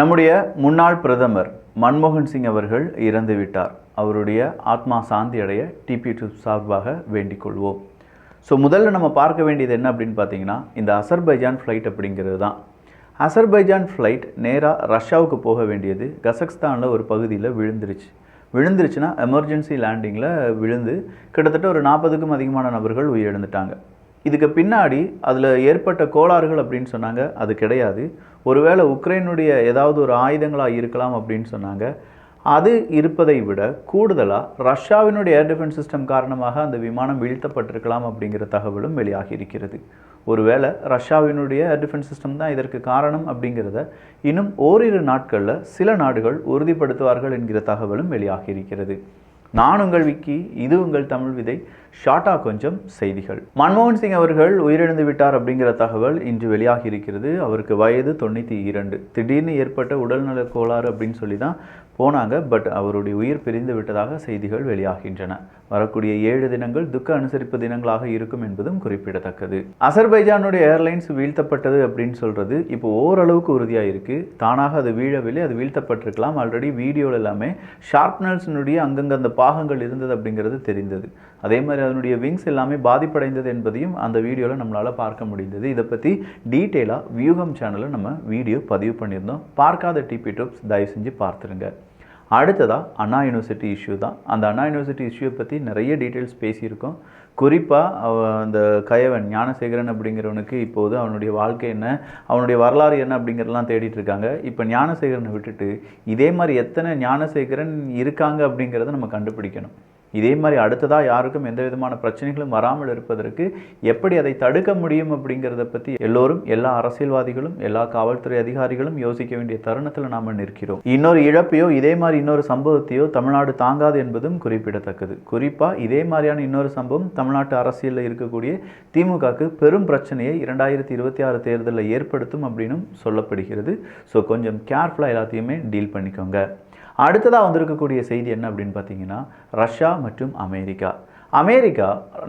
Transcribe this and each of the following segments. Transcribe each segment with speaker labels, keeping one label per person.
Speaker 1: நம்முடைய முன்னாள் பிரதமர் மன்மோகன் சிங் அவர்கள் இறந்துவிட்டார். அவருடைய ஆத்மா சாந்தி அடைய டிபி டியூப் சார்பாக வேண்டிக் கொள்வோம். ஸோ முதல்ல நம்ம பார்க்க வேண்டியது என்ன அப்படின்னு பார்த்தீங்கன்னா, இந்த அசர்பைஜான் ஃப்ளைட் அப்படிங்கிறது தான். அசர்பைஜான் ஃப்ளைட் நேராக ரஷ்யாவுக்கு போக வேண்டியது கசக்ஸ்தானில் ஒரு பகுதியில் விழுந்துருச்சுன்னா எமர்ஜென்சி லேண்டிங்கில் விழுந்து கிட்டத்தட்ட ஒரு 40க்கும் அதிகமான நபர்கள் உயிரிழந்துட்டாங்க. இதுக்கு பின்னாடி அதில் ஏற்பட்ட கோளாறுகள் அப்படின்னு சொன்னாங்க, அது கிடையாது. ஒருவேளை உக்ரைனுடைய ஏதாவது ஒரு ஆயுதங்களாக இருக்கலாம் அப்படின்னு சொன்னாங்க. அது இருப்பதை விட கூடுதலாக ரஷ்யாவினுடைய ஏர் டிஃபென்ஸ் சிஸ்டம் காரணமாக அந்த விமானம் வீழ்த்தப்பட்டிருக்கலாம் அப்படிங்கிற தகவலும் வெளியாகி இருக்கிறது. ஒருவேளை ரஷ்யாவினுடைய ஏர் டிஃபென்ஸ் சிஸ்டம் தான் இதற்கு காரணம் அப்படிங்கிறத இன்னும் ஓரிரு நாட்களில் சில நாடுகள் உறுதிப்படுத்துவார்கள் என்கிற தகவலும் வெளியாகி இருக்கிறது. நான் உங்கள் விக்கி, இது உங்கள் தமிழ் விதை. ஷார்ட்டாக கொஞ்சம் செய்திகள். மன்மோகன் சிங் அவர்கள் உயிரிழந்து விட்டார் அப்படிங்கிற தகவல் இன்று வெளியாகி இருக்கிறது. அவருக்கு வயது 92. திடீர்னு ஏற்பட்ட உடல்நல கோளாறு அப்படின்னு சொல்லி தான் போனாங்க. பட் அவருடைய உயிர் பிரிந்து விட்டதாக செய்திகள் வெளியாகின்றன. வரக்கூடிய 7 தினங்கள் துக்க அனுசரிப்பு தினங்களாக இருக்கும் என்பதும் குறிப்பிடத்தக்கது. அசர்பைஜானுடைய ஏர்லைன்ஸ் வீழ்த்தப்பட்டது அப்படின்னு சொல்றது இப்போ ஓரளவுக்கு உறுதியாக இருக்கு. தானாக அது வீழவில்லை, அது வீழ்த்தப்பட்டிருக்கலாம். ஆல்ரெடி வீடியோவில் எல்லாமே ஷார்ப்னல்ஸினுடைய அங்கங்க அந்த பாகங்கள் இருந்தது அப்படிங்கிறது தெரிந்தது. அதே மாதிரி அதனுடைய விங்ஸ் எல்லாமே பாதிப்படைந்தது என்பதையும் அந்த வீடியோவில் நம்மளால் பார்க்க முடிந்தது. இதை பற்றி டீட்டெயிலாக வியூகம் சேனலில் நம்ம வீடியோ பதிவு பண்ணியிருந்தோம். பார்க்காத டிபி டியூப்ஸ் தயவு செஞ்சு பார்த்துருங்க. அடுத்ததாக அண்ணா யூனிவர்சிட்டி இஷ்யூ தான். அந்த அண்ணா யூனிவர்சிட்டி இஷ்யூவை பற்றி நிறைய டீட்டெயில்ஸ் பேசியிருக்கோம். குறிப்பாக அந்த கயவன் ஞானசேகரன் அப்படிங்கிறவனுக்கு இப்போது அவனுடைய வாழ்க்கை என்ன, அவனுடைய வரலாறு என்ன அப்படிங்கிறதெல்லாம் தேடிட்டு இருக்காங்க. இப்போ ஞானசேகரனை விட்டுட்டு இதே மாதிரி எத்தனை ஞானசேகரன் இருக்காங்க அப்படிங்கிறத நம்ம கண்டுபிடிக்கணும். இதே மாதிரி அடுத்ததாக யாருக்கும் எந்த விதமான பிரச்சனைகளும் வராமல் இருப்பதற்கு எப்படி அதை தடுக்க முடியும் அப்படிங்கிறத பற்றி எல்லோரும், எல்லா அரசியல்வாதிகளும், எல்லா காவல்துறை அதிகாரிகளும் யோசிக்க வேண்டிய தருணத்தில் நாம் நிற்கிறோம். இன்னொரு இழப்பையோ இதே மாதிரி இன்னொரு சம்பவத்தையோ தமிழ்நாடு தாங்காது என்பதும் குறிப்பிடத்தக்கது. குறிப்பாக இதே மாதிரியான இன்னொரு சம்பவம் தமிழ்நாட்டு அரசியலில் இருக்கக்கூடிய திமுகவுக்கு பெரும் பிரச்சனையை 2026 தேர்தலில் ஏற்படுத்தும் அப்படின்னும் சொல்லப்படுகிறது. ஸோ கொஞ்சம் கேர்ஃபுல்லாக எல்லாத்தையுமே டீல் பண்ணிக்கோங்க. அடுத்ததாக வந்திருக்கக்கூடிய செய்தி என்ன அப்படின்னு பார்த்தீங்கன்னா, ரஷ்யா மற்றும் அமெரிக்கா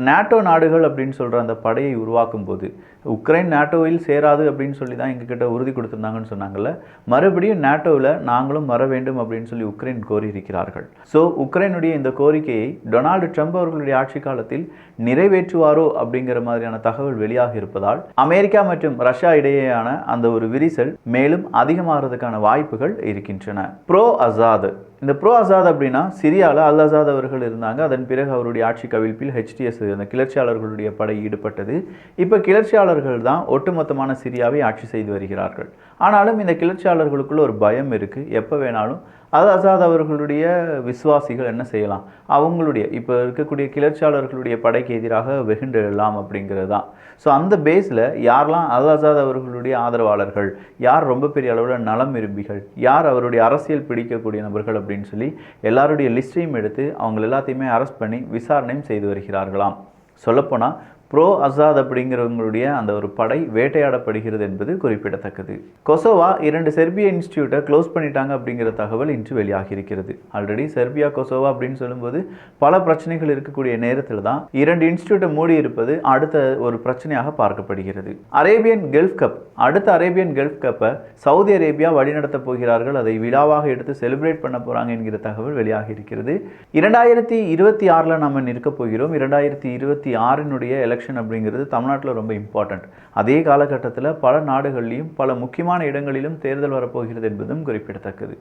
Speaker 1: நேட்டோ நாடுகள் அப்படின்னு சொல்கிற அந்த படையை உருவாக்கும் போது உக்ரைன் நேட்டோவில் சேராது அப்படின்னு சொல்லி தான் எங்ககிட்ட உறுதி கொடுத்துருந்தாங்கன்னு சொன்னாங்கல்ல. மறுபடியும் நேட்டோவில் நாங்களும் வர வேண்டும் அப்படின்னு சொல்லி உக்ரைன் கோரியிருக்கிறார்கள். ஸோ உக்ரைனுடைய இந்த கோரிக்கையை டொனால்டு ட்ரம்ப் அவர்களுடைய ஆட்சி காலத்தில் நிறைவேற்றுவாரோ அப்படிங்கிற மாதிரியான தகவல் வெளியாக இருப்பதால் அமெரிக்கா மற்றும் ரஷ்யா இடையேயான அந்த ஒரு விரிசல் மேலும் அதிகமாகிறதுக்கான வாய்ப்புகள் இருக்கின்றன. ப்ரோ அசாத், இந்த ப்ரோ அசாத் அப்படின்னா சிரியாவில் அல் அசாத் அவர்கள் இருந்தாங்க. அதன் பிறகு அவருடைய ஆட்சி கவிழ்ப்பில் HTS அந்த கிளர்ச்சியாளர்களுடைய படை ஈடுபட்டது. இப்போ கிளர்ச்சியாளர்கள் தான் ஒட்டுமொத்தமான சிரியாவை ஆட்சி செய்து வருகிறார்கள். ஆனாலும் இந்த கிளர்ச்சியாளர்களுக்குள்ள ஒரு பயம் இருக்குது. எப்போ வேணாலும் அல் அசாத் அவர்களுடைய விசுவாசிகள் என்ன செய்யலாம், அவங்களுடைய இப்போ இருக்கக்கூடிய கிளர்ச்சியாளர்களுடைய படைக்கு எதிராக வெகுண்டெழலாம் அப்படிங்கிறது தான். ஸோ அந்த பேஸில் யாரெல்லாம் அல் அசாத் அவர்களுடைய ஆதரவாளர்கள், யார் ரொம்ப பெரிய அளவில் நலம் விரும்பிகள், யார் அவருடைய அரசியல் பிடிக்கக்கூடிய நபர்கள் அப்படின்னு சொல்லி எல்லாருடைய லிஸ்ட்டையும் எடுத்து அவங்க எல்லாத்தையுமே அரெஸ்ட் பண்ணி விசாரணையும் செய்து வருகிறார்களாம். சொல்லப்போனால் ப்ரோ அசாத் அப்படிங்கிறவங்களுடைய அந்த ஒரு படை வேட்டையாடப்படுகிறது என்பது குறிப்பிடத்தக்கது. கொசோவா 2 செர்பியா இன்ஸ்டியூட்டை க்ளோஸ் பண்ணிட்டாங்க அப்படிங்கிற தகவல் இன்று வெளியாகி இருக்கிறது. ஆல்ரெடி செர்பியா கொசோவா அப்படின்னு சொல்லும்போது பல பிரச்சனைகள் இருக்கக்கூடிய நேரத்தில் தான் 2 இன்ஸ்டியூட்டை மூடி இருப்பது அடுத்த ஒரு பிரச்சனையாக பார்க்கப்படுகிறது. அரேபியன் கல்ஃப் கப், அடுத்த அரேபியன் கல்ஃப் கப்பை சவுதி அரேபியா வழிநடத்த போகிறார்கள். அதை விழாவாக எடுத்து செலிப்ரேட் பண்ண போகிறாங்க என்கிற தகவல் வெளியாகி இருக்கிறது. 2026 நம்ம நிற்க போகிறோம். 2026 எலெக்ஷன் அப்படிங்கிறது தமிழ்நாட்டில் ரொம்ப இம்பார்ட்டன்ட். அதே காலகட்டத்தில் பல நாடுகளிலும் பல முக்கியமான இடங்களிலும் தேர்தல் வரப்போகிறது என்பதும் குறிப்பிடத்தக்கது.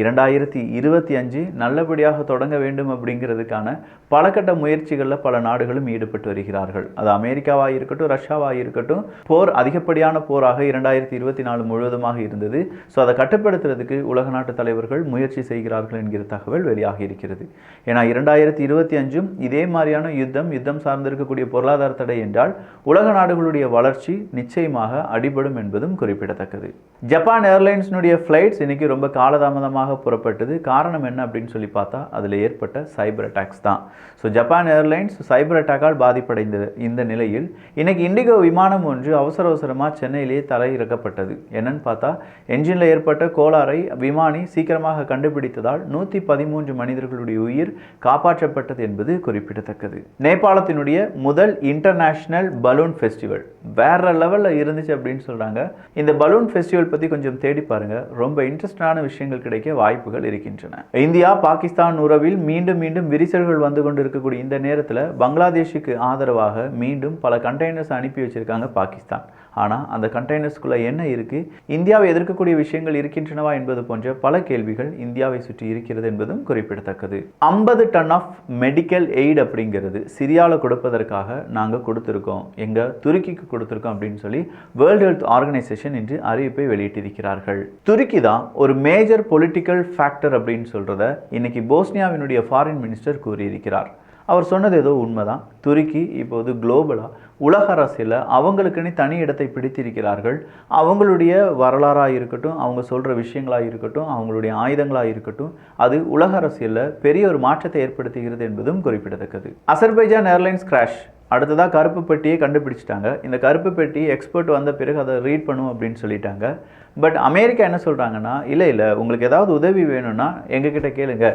Speaker 1: 2025 நல்லபடியாக தொடங்க வேண்டும் அப்படிங்கிறதுக்கான பல கட்ட முயற்சிகளில் பல நாடுகளும் ஈடுபட்டு வருகிறார்கள். அது அமெரிக்காவாக இருக்கட்டும், ரஷ்யாவாக இருக்கட்டும். போர் அதிகப்படியான போராக 2024 முழுவதுமாக இருந்தது. ஸோ அதை கட்டுப்படுத்துறதுக்கு உலக நாட்டு தலைவர்கள் முயற்சி செய்கிறார்கள் என்கிற தகவல் வெளியாகி இருக்கிறது. ஏன்னா 2025 இதே மாதிரியான யுத்தம் சார்ந்திருக்கக்கூடிய பொருளாதார தடை என்றால் உலக நாடுகளுடைய வளர்ச்சி நிச்சயமாக அடிபடும் என்பதும் குறிப்பிடத்தக்கது. ஜப்பான் ஏர்லைன்ஸினுடைய ஃப்ளைட்ஸ் இன்னைக்கு ரொம்ப காலதாமதமாக புறப்பட்டது. காரணம் என்ன அப்படின்னு சொல்லி பார்த்தா அதில் ஏற்பட்ட சைபர் அட்டாக்ஸ் தான். ஸோ ஜப்பான் ஏர்லைன்ஸ் சைபர் அட்டாக்கால் பாதிப்படைந்தது. இந்த நிலையில் இன்னைக்கு இண்டிகோ விமானம் ஒன்று அவசரமாக சென்னையிலேயே தரையிறக்கப்பட்டது. என்னன்னு பார்த்தா என்ஜினில் ஏற்பட்ட கோளாறை விமானி சீக்கிரமாக கண்டுபிடித்ததால் 113 மனிதர்களுடைய உயிர் காப்பாற்றப்பட்டது என்பது குறிப்பிடத்தக்கது. நேபாளத்தினுடைய முதல் இன்டர்நேஷ்னல் பலூன் ஃபெஸ்டிவல். வேற லெவலில் இருந்துச்சு அப்படின்னு சொல்கிறாங்க. இந்த பலூன் ஃபெஸ்டிவல் பற்றி கொஞ்சம் தேடி பாருங்கள். ரொம்ப இன்ட்ரெஸ்டான விஷயங்கள் கிடைக்க வாய்ப்புகள் இருக்கின்றன. இந்தியா பாகிஸ்தான் உறவில் மீண்டும் மீண்டும் விரிசல்கள் வந்து கொண்டு இருக்கக்கூடிய இந்த நேரத்தில் பங்களாதேஷுக்கு ஆதரவாக மீண்டும் பல கண்டெய்னர்ஸ் அனுப்பி வச்சிருக்காங்க பாகிஸ்தான். ஆனால் அந்த கண்டெய்னர்ஸ்குள்ளே என்ன இருக்குது, இந்தியாவை எதிர்க்கக்கூடிய விஷயங்கள் இருக்கின்றனவா என்பது போன்ற பல கேள்விகள் இந்தியாவை சுற்றி இருக்கிறது என்பதும் குறிப்பிடத்தக்கது. 50 டன் ஆஃப் மெடிக்கல் எய்ட் அப்படிங்கிறது சிரியாவில் கொடுப்பதற்காக நாங்கள் கொடுத்துருக்கோம், எங்கள் துருக்கிக்கு கொடுத்துருக்கோம் அப்படின்னு சொல்லி வேர்ல்டு ஹெல்த் ஆர்கனைசேஷன் இன்று அறிவிப்பை வெளியிட்டிருக்கிறார்கள். துருக்கி தான் ஒரு மேஜர் பொலிட்டிக்கல் ஃபேக்டர் அப்படின்னு சொல்கிறத இன்னைக்கு போஸ்னியாவினுடைய ஃபாரின் மினிஸ்டர் கூறியிருக்கிறார். அவர் சொன்னது ஏதோ உண்மைதான். துருக்கி இப்போது குளோபலாக உலக அரசியலில் அவங்களுக்குன்னு தனி இடத்தை பிடித்திருக்கிறார்கள். அவங்களுடைய வரலாறாக இருக்கட்டும், அவங்க சொல்கிற விஷயங்களாக இருக்கட்டும், அவங்களுடைய ஆயுதங்களாக இருக்கட்டும், அது உலக அரசியலில் பெரிய ஒரு மாற்றத்தை ஏற்படுத்துகிறது என்பதும் குறிப்பிடத்தக்கது. அசர்பைஜான் ஏர்லைன்ஸ் கிராஷ் அடுத்ததாக கருப்பு பெட்டியை கண்டுபிடிச்சிட்டாங்க. இந்த கருப்பு பெட்டி எக்ஸ்பர்ட் வந்த பிறகு அதை ரீட் பண்ணும் அப்படின்னு சொல்லிட்டாங்க. பட் அமெரிக்கா என்ன சொல்கிறாங்கன்னா, இல்லை உங்களுக்கு ஏதாவது உதவி வேணும்னா எங்ககிட்ட கேளுங்க,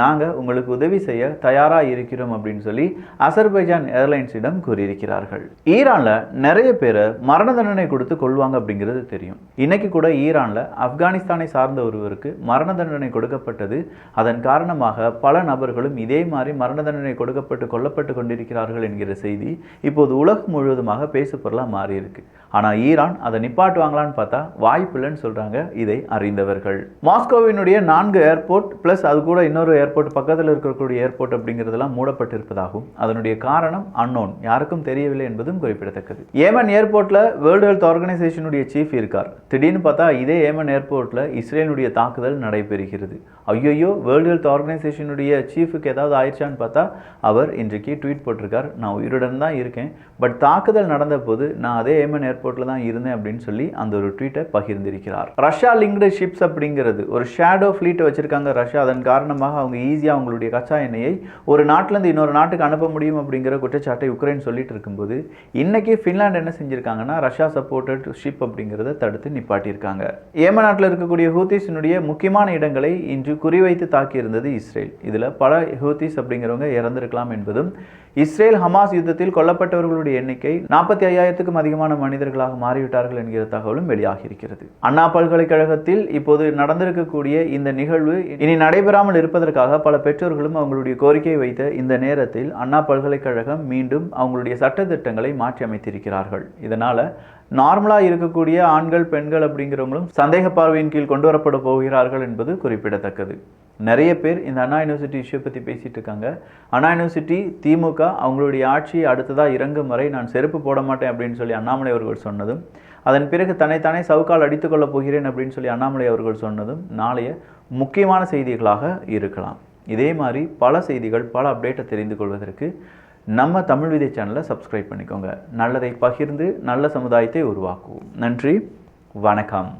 Speaker 1: நாங்கள் உங்களுக்கு உதவி செய்ய தயாராக இருக்கிறோம் அப்படின்னு சொல்லி அசர்பைஜான் ஏர்லைன்ஸிடம் கூறியிருக்கிறார்கள். ஈரானில் நிறைய பேரை மரண தண்டனை கொடுத்து கொள்வாங்க அப்படிங்கிறது தெரியும். இன்னைக்கு கூட ஈரானில் ஆப்கானிஸ்தானை சார்ந்த ஒருவருக்கு மரண தண்டனை கொடுக்கப்பட்டது. அதன் காரணமாக பல நபர்களும் இதே மாதிரி மரண தண்டனை கொடுக்கப்பட்டு கொல்லப்பட்டு கொண்டிருக்கிறார்கள் என்கிற செய்தி இப்போது உலகம் முழுவதுமாக பேசு பொருளாக மாறி இருக்கு. ஆனால் ஈரான் அதை நிப்பாட்டுவாங்களான்னு பார்த்தா வாய்ப்பில்லைன்னு சொல்றாங்க இதை அறிந்தவர்கள். மாஸ்கோவினுடைய 4 ஏர்போர்ட் பிளஸ் அது கூட இன்னொரு ஏர்போர்ட் பக்கத்தில் இருக்கக்கூடிய ஏர்போர்ட் அப்படிங்கிறதெல்லாம் மூடப்பட்டிருப்பதாகவும் அதனுடைய காரணம் அன்னோன், யாருக்கும் தெரியவில்லை என்பதும் குறிப்பிடத்தக்கது. ஏமன் ஏர்போர்ட்ல வேர்ல்டு ஹெல்த் ஆர்கனைசேஷனுடைய சீஃப் இருக்கார். திடீர்னு பார்த்தா இதே ஏமன் ஏர்போர்ட்ல இஸ்ரேலுடைய தாக்குதல் நடைபெறுகிறது. ஐயோ, வேர்ல்டு ஹெல்த் ஆர்கனைசேஷனுடைய சீஃபுக்கு ஏதாவது ஆயிடுச்சான்னு பார்த்தா அவர் இன்றைக்கு ட்வீட் போட்டிருக்கார், நான் உயிருடன் தான் இருக்கேன், பட் தாக்குதல் நடந்த போது நான் அதே ஏமன் ஏர்போர்ட்ல தான் இருந்தேன் அப்படின்னு சொல்லி அந்த ஒரு ட்வீட்டை பகிர்ந்திருக்கிறார். ரஷ்யா லிங்க்டு ஷிப்ஸ் அப்படிங்கிறது ஒரு ஷேடோ ஃப்ளீட் வச்சிருக்காங்க ரஷ்யா. அதன் காரணமாக அவங்க ஈஸியாக அவங்களுடைய கச்சா எண்ணெயை ஒரு நாட்டிலேருந்து இன்னொரு நாட்டுக்கு அனுப்ப முடியும் அப்படிங்கிற குற்றச்சாட்டை உக்ரைன் சொல்லிட்டு இருக்கும்போது இன்னைக்கு ஃபின்லாந்து என்ன செஞ்சிருக்காங்கன்னா ரஷ்யா சப்போர்ட்டட் ஷிப் அப்படிங்கிறத தடுத்து நிப்பாட்டியிருக்காங்க. ஏமன் நாட்டில் இருக்கக்கூடிய ஹூத்திஸினுடைய முக்கியமான இடங்களை இன்று குறிவைத்து தாக்கியிருந்தது இஸ்ரேல். இதில் பல ஹூத்திஸ் அப்படிங்கிறவங்க இறந்திருக்கலாம் என்பதும், இஸ்ரேல் ஹமாஸ் யுத்தத்தில் கொல்லப்பட்டவர்களுடைய எண்ணிக்கை 45,000க்கும் அதிகமான மனிதர்களாக மாறிவிட்டார்கள் என்கிற தகவலும் வெளியாகி இருக்கிறது. அண்ணா பல்கலைக்கழகத்தில் இப்போது நடந்திருக்கக்கூடிய இந்த நிகழ்வு இனி நடைபெறாமல் இருப்பதற்காக பல பெற்றோர்களும் அவங்களுடைய கோரிக்கை வைத்த இந்த நேரத்தில் அண்ணா பல்கலைக்கழகம் மீண்டும் அவங்களுடைய சட்டத்திட்டங்களை மாற்றி அமைத்திருக்கிறார்கள். இதனால நார்மலாக இருக்கக்கூடிய ஆண்கள் பெண்கள் அப்படிங்கிறவங்களும் சந்தேக பார்வையின் கீழ் கொண்டு வரப்பட போகிறார்கள் என்பது குறிப்பிடத்தக்கது. நிறைய பேர் இந்த அண்ணா யூனிவர்சிட்டி இஷ்யூ பற்றி பேசிட்டு இருக்காங்க. அண்ணா யூனிவர்சிட்டி திமுக அவங்களுடைய ஆட்சி அடுத்ததாக இறங்கும் வரை நான் செருப்பு போட மாட்டேன் அப்படின்னு சொல்லி அண்ணாமலை அவர்கள் சொன்னதும், அதன் பிறகு தன்னைத்தானே சவுக்கால் அடித்துக் கொள்ளப் போகிறேன் அப்படின்னு சொல்லி அண்ணாமலை அவர்கள் சொன்னதும் நாளைய முக்கியமான செய்திகளாக இருக்கலாம். இதே மாதிரி பல செய்திகள், பல அப்டேட்டை தெரிந்து கொள்வதற்கு நம்ம தமிழ் விதை சேனலை சப்ஸ்கிரைப் பண்ணிக்கோங்க. நல்லதை பகிர்ந்து நல்ல சமுதாயத்தை உருவாக்குவோம். நன்றி, வணக்கம்.